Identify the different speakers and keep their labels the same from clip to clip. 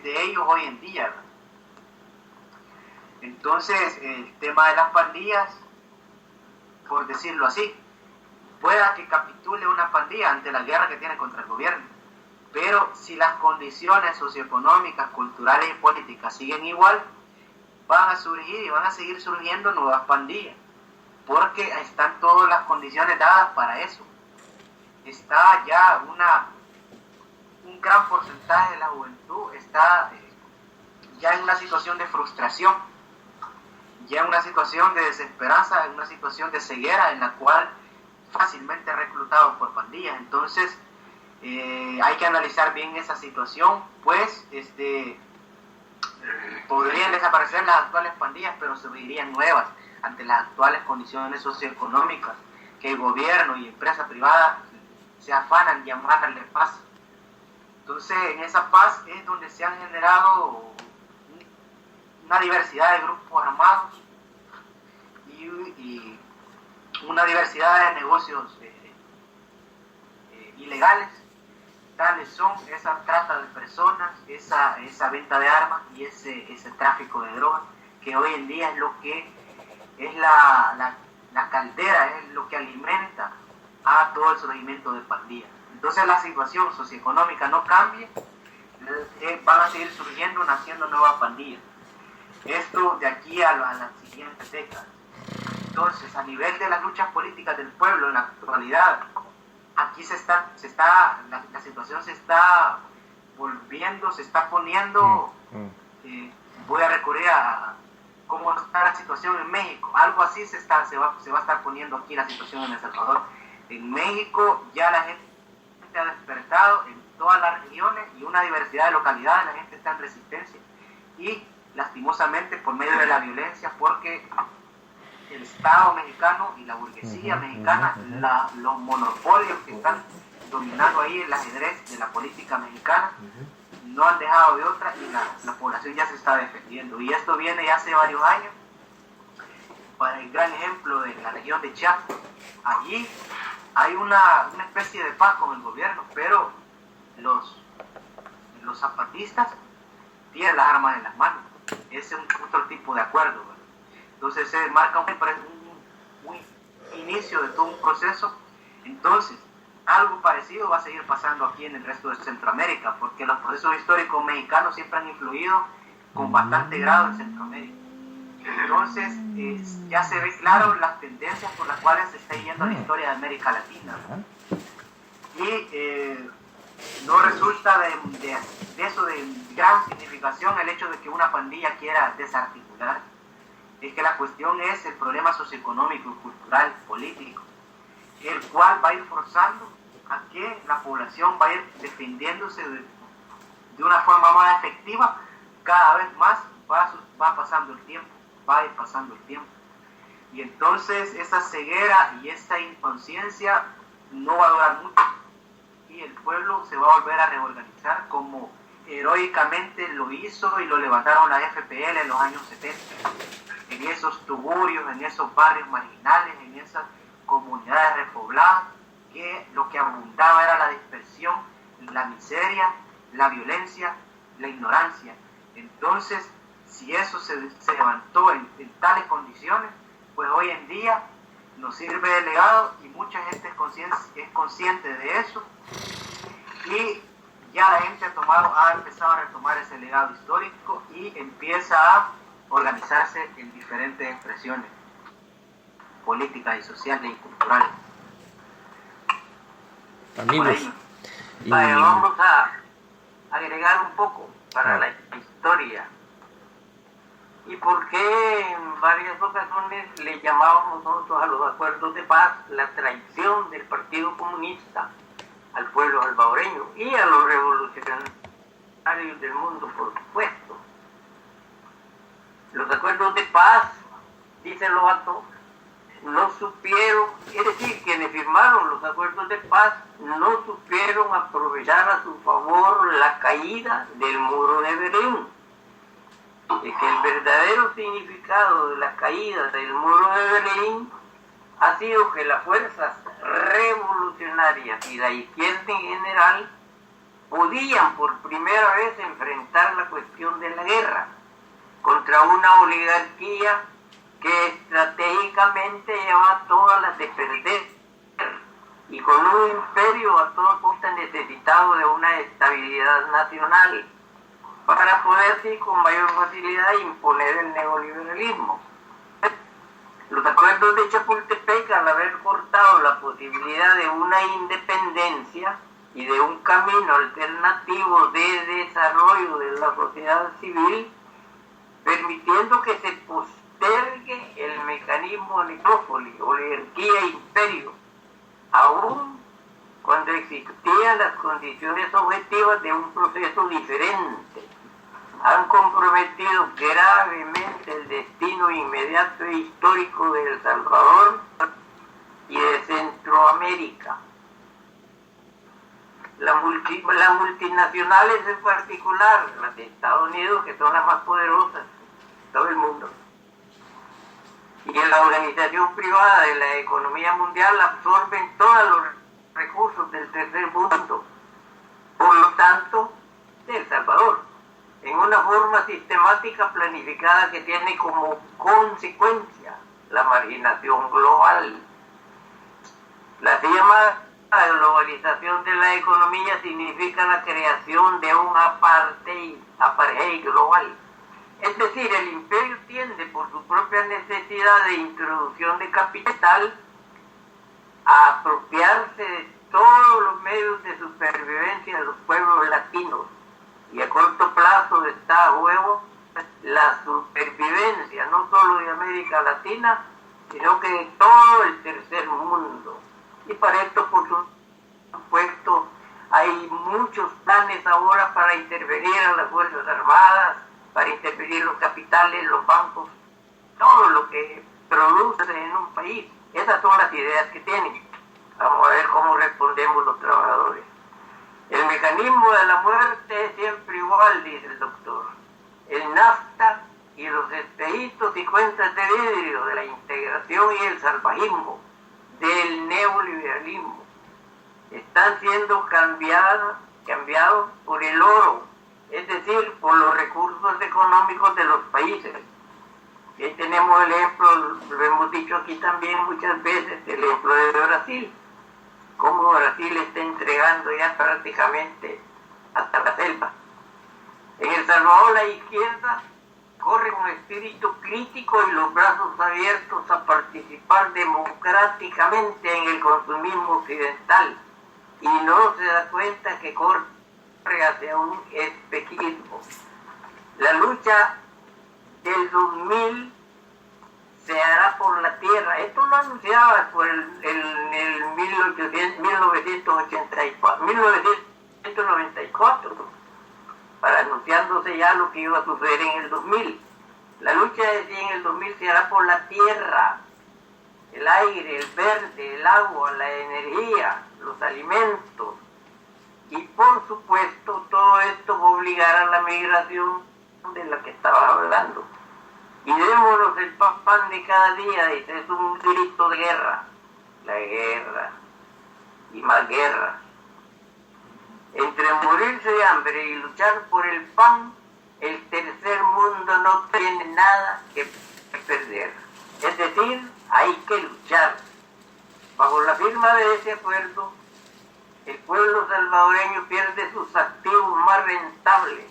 Speaker 1: de ellos hoy en día, ¿verdad? Entonces, el tema de las pandillas, por decirlo así, pueda que capitule una pandilla ante la guerra que tiene contra el gobierno, pero si las condiciones socioeconómicas, culturales y políticas siguen igual, van a surgir y van a seguir surgiendo nuevas pandillas, porque están todas las condiciones dadas para eso. Está ya un gran porcentaje de la juventud está ya en una situación de frustración, ya en una situación de desesperanza, en una situación de ceguera en la cual fácilmente reclutados por pandillas. Entonces hay que analizar bien esa situación, pues podrían desaparecer las actuales pandillas, pero surgirían nuevas ante las actuales condiciones socioeconómicas que el gobierno y empresa privada se afanan llamarle paz. Entonces en esa paz es donde se han generado una diversidad de grupos armados y una diversidad de negocios ilegales. Tales son esa trata de personas, esa venta de armas y ese tráfico de drogas, que hoy en día es lo que es la caldera, es lo que alimenta a todo el surgimiento de pandillas. Entonces la situación socioeconómica no cambia, van a seguir surgiendo, naciendo nuevas pandillas. Esto de aquí a las siguientes décadas. Entonces, a nivel de las luchas políticas del pueblo en la actualidad, aquí la situación se está volviendo, se está poniendo, voy a recurrir a cómo está la situación en México, algo así se va a estar poniendo aquí la situación en El Salvador. En México ya la gente ha despertado en todas las regiones y una diversidad de localidades, la gente está en resistencia y lastimosamente por medio de la violencia, porque el Estado mexicano y la burguesía mexicana, los monopolios que están dominando ahí el ajedrez de la política mexicana, no han dejado de otra y la población ya se está defendiendo. Y esto viene ya hace varios años. Para el gran ejemplo de la región de Chiapas, allí hay una especie de paz con el gobierno, pero los zapatistas tienen las armas en las manos. Ese es otro tipo de acuerdo, ¿verdad? Entonces se marca un inicio de todo un proceso. Entonces algo parecido va a seguir pasando aquí en el resto de Centroamérica, porque los procesos históricos mexicanos siempre han influido con bastante grado en Centroamérica. Entonces ya se ve claro las tendencias por las cuales se está yendo la historia de América Latina. Y no resulta de eso de gran significación el hecho de que una pandilla quiera desarticular. Es que la cuestión es el problema socioeconómico, cultural, político, el cual va a ir forzando a que la población va a ir defendiéndose de una forma más efectiva. Cada vez más va pasando el tiempo, va a ir pasando el tiempo. Y entonces esa ceguera y esa inconsciencia no va a durar mucho. Y el pueblo se va a volver a reorganizar como heroicamente lo hizo y lo levantaron la FPL en los años 70. En esos tugurios, en esos barrios marginales, en esas comunidades repobladas, que lo que abundaba era la dispersión, la miseria, la violencia, la ignorancia. Entonces, si eso se levantó en tales condiciones, pues hoy en día nos sirve de legado y mucha gente es consciente de eso y ya la gente ha empezado a retomar ese legado histórico y empieza a organizarse en diferentes expresiones políticas y sociales y culturales.
Speaker 2: Amigos,
Speaker 3: vamos a agregar un poco para la historia y por qué en varias ocasiones le llamábamos nosotros a los acuerdos de paz la traición del Partido Comunista al pueblo salvadoreño y a los revolucionarios del mundo, por supuesto. Los acuerdos de paz, dice Lobato, no supieron, es decir, quienes firmaron los acuerdos de paz no supieron aprovechar a su favor la caída del muro de Berlín. Es que el verdadero significado de la caída del muro de Berlín ha sido que las fuerzas revolucionarias y la izquierda en general podían por primera vez enfrentar la cuestión de la guerra contra una oligarquía que estratégicamente llevaba todas las de perder y con un imperio a toda costa necesitado de una estabilidad nacional para poder sí con mayor facilidad imponer el neoliberalismo. Los acuerdos de Chapultepec, al haber cortado la posibilidad de una independencia y de un camino alternativo de desarrollo de la sociedad civil, permitiendo que se postergue el mecanismo de necrópolis, oligarquía e imperio, aún cuando existían las condiciones objetivas de un proceso diferente, han comprometido gravemente el destino inmediato e histórico de El Salvador y de Centroamérica. Las multinacionales en particular, las de Estados Unidos, que son las más poderosas de todo el mundo, y en la organización privada de la economía mundial absorben todos los recursos del tercer mundo, por lo tanto, de El Salvador, en una forma sistemática planificada que tiene como consecuencia la marginación global. La llamada globalización de la economía significa la creación de un apartheid global. Es decir, el imperio tiende por su propia necesidad de introducción de capital a apropiarse de todos los medios de supervivencia de los pueblos latinos. Y a corto plazo está a juego la supervivencia no solo de América Latina, sino que de todo el tercer mundo. Y para esto, por supuesto, hay muchos planes ahora para intervenir a las Fuerzas Armadas, para intervenir los capitales, los bancos, todo lo que produce en un país. Esas son las ideas que tienen. Vamos a ver cómo respondemos los trabajadores. El mecanismo de la muerte es siempre igual, dice el doctor. El NAFTA y los espejitos y cuentas de vidrio de la integración y el salvajismo, del neoliberalismo, están siendo cambiados por el oro, es decir, por los recursos económicos de los países. Y tenemos el ejemplo, lo hemos dicho aquí también muchas veces, el ejemplo de Brasil, cómo Brasil está entregando ya prácticamente hasta la selva. En El Salvador la izquierda corre con espíritu crítico y los brazos abiertos a participar democráticamente en el consumismo occidental y no se da cuenta que corre hacia un espejismo. La lucha del 2000 se hará por la tierra. Esto lo anunciaba por el 1994, para anunciándose ya lo que iba a suceder en el 2000. La lucha en el 2000 se hará por la tierra, el aire, el verde, el agua, la energía, los alimentos. Y por supuesto todo esto va a obligar a la migración de la que estaba hablando. Y démonos el pan de cada día, dice, es un grito de guerra. La guerra y más guerra. Entre morirse de hambre y luchar por el pan, el tercer mundo no tiene nada que perder. Es decir, hay que luchar. Bajo la firma de ese acuerdo, el pueblo salvadoreño pierde sus activos más rentables.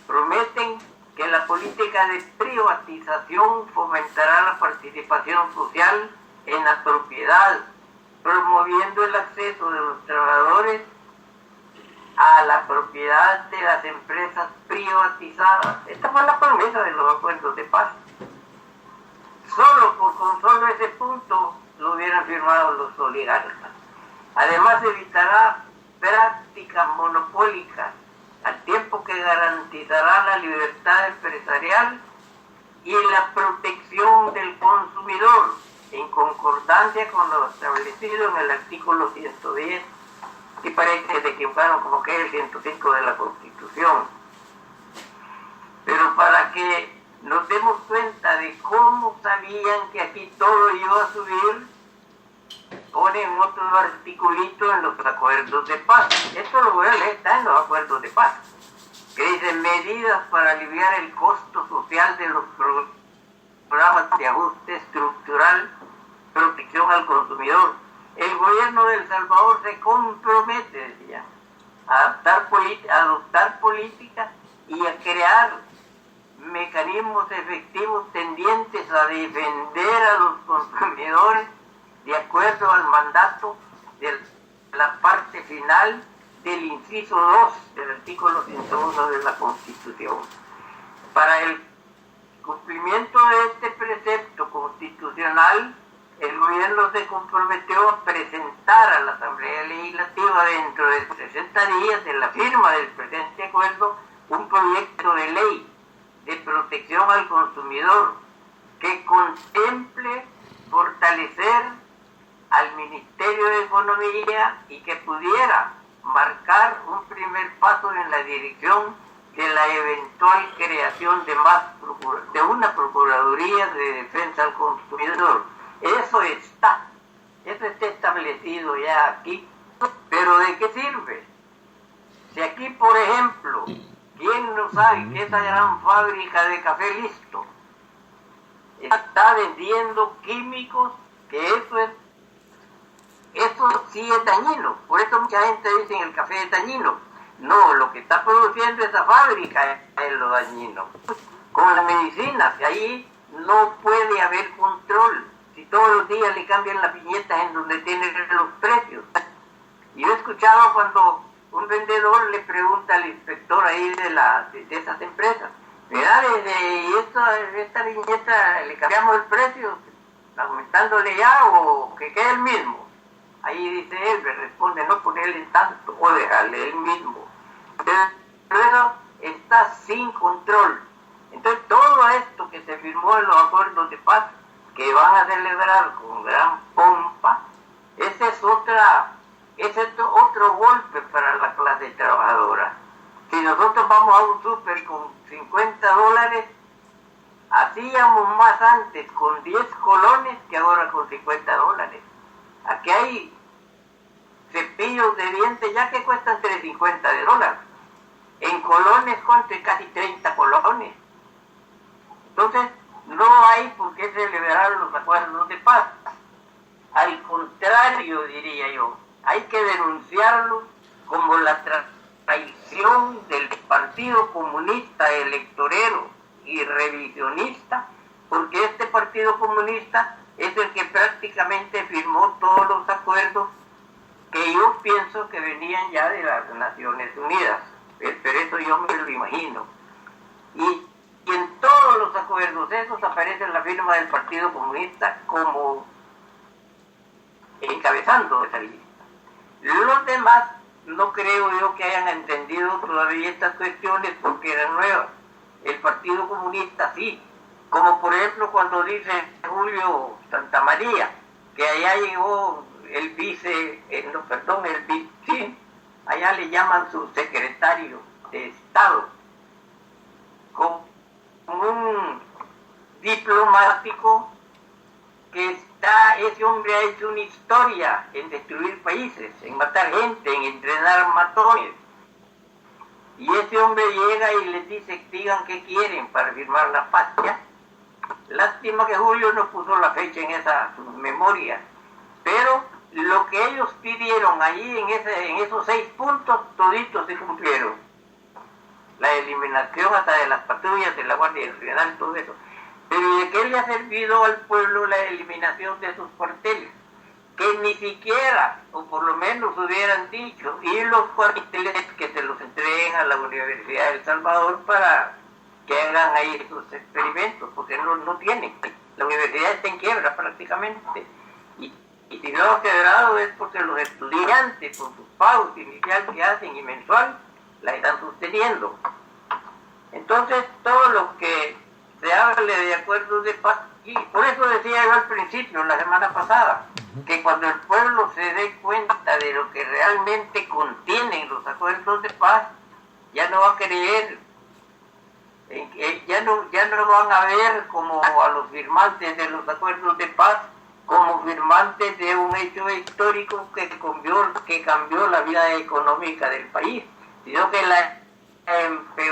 Speaker 3: Prometen que la política de privatización fomentará la participación social en la propiedad, promoviendo el acceso de los trabajadores a la propiedad de las empresas privatizadas. Esta fue la promesa de los acuerdos de paz. Con solo ese punto lo hubieran firmado los oligarcas. Además evitará prácticas monopólicas, al tiempo que garantizará la libertad empresarial y la protección del consumidor, en concordancia con lo establecido en el artículo 110, y parece que se equivocaron como que es el 105 de la Constitución. Pero para que nos demos cuenta de cómo sabían que aquí todo iba a subir, con ponen otros articulitos en los acuerdos de paz. Esto lo voy a leer, está en los acuerdos de paz, que dice medidas para aliviar el costo social de los programas de ajuste estructural, protección al consumidor. El gobierno de El Salvador se compromete, decía, a adoptar políticas y a crear mecanismos efectivos tendientes a defender a los consumidores de acuerdo al mandato de la parte final del inciso 2 del artículo 101 de la Constitución. Para el cumplimiento de este precepto constitucional, el gobierno se comprometió a presentar a la Asamblea Legislativa dentro de 60 días de la firma del presente acuerdo un proyecto de ley de protección al consumidor que contemple fortalecer al Ministerio de Economía y que pudiera marcar un primer paso en la dirección de la eventual creación de una Procuraduría de Defensa al Consumidor. Eso está establecido ya aquí, pero ¿de qué sirve? Si aquí, por ejemplo, ¿quién no sabe que esa gran fábrica de café Listo está vendiendo químicos, que eso sí es dañino? Por eso mucha gente dice que el café es dañino. No, lo que está produciendo esa fábrica es lo dañino. Con las medicinas, ahí no puede haber control. Si todos los días le cambian las viñetas en donde tienen los precios. Yo he escuchado cuando un vendedor le pregunta al inspector ahí de esas empresas, mira, esta viñeta le cambiamos el precio, aumentándole ya o que quede el mismo. Ahí dice él, me responde, no ponerle tanto o dejarle el mismo. Pero eso está sin control. Entonces todo esto que se firmó en los acuerdos de paz, que van a celebrar con gran pompa, ese es otro golpe para la clase trabajadora. Si nosotros vamos a un súper con $50, hacíamos más antes con 10 colones que ahora con $50. Aquí hay cepillos de dientes ya que cuestan $50. En colones cuesta casi 30 colones. Entonces, no hay por qué celebrar los acuerdos de paz. Al contrario, diría yo, hay que denunciarlos como la traición del Partido Comunista electorero y revisionista, porque este Partido Comunista es el que prácticamente firmó todos los acuerdos que yo pienso que venían ya de las Naciones Unidas, pero eso yo me lo imagino. Y en todos los acuerdos esos aparece la firma del Partido Comunista como encabezando esa lista. Los demás no creo yo que hayan entendido todavía estas cuestiones porque eran nuevas. El Partido Comunista sí, como por ejemplo cuando dice Julio Santamaría, que allá llegó el allá le llaman su secretario de Estado, con un diplomático que ese hombre ha hecho una historia en destruir países, en matar gente, en entrenar matones. Y ese hombre llega y les dice, digan qué quieren para firmar la paz. ¿Ya? Lástima que Julio no puso la fecha en esa memoria, pero lo que ellos pidieron allí en esos 6 puntos, toditos se cumplieron. La eliminación hasta de las patrullas de la Guardia Nacional, todo eso. Pero ¿de qué le ha servido al pueblo la eliminación de esos cuarteles? Que ni siquiera, o por lo menos hubieran dicho, y los cuarteles que se los entreguen a la Universidad de El Salvador para que hagan ahí sus experimentos, porque no tienen. La universidad está en quiebra prácticamente. Y si no ha quebrado es porque los estudiantes, con sus pagos inicial que hacen y mensual, la están sosteniendo. Entonces, todo lo que se hable de acuerdos de paz, y por eso decía yo al principio, la semana pasada, que cuando el pueblo se dé cuenta de lo que realmente contienen los acuerdos de paz, ya no va a creer, ya no van a ver como a los firmantes de los acuerdos de paz como firmantes de un hecho histórico que cambió la vida económica del país, sino que la empeoró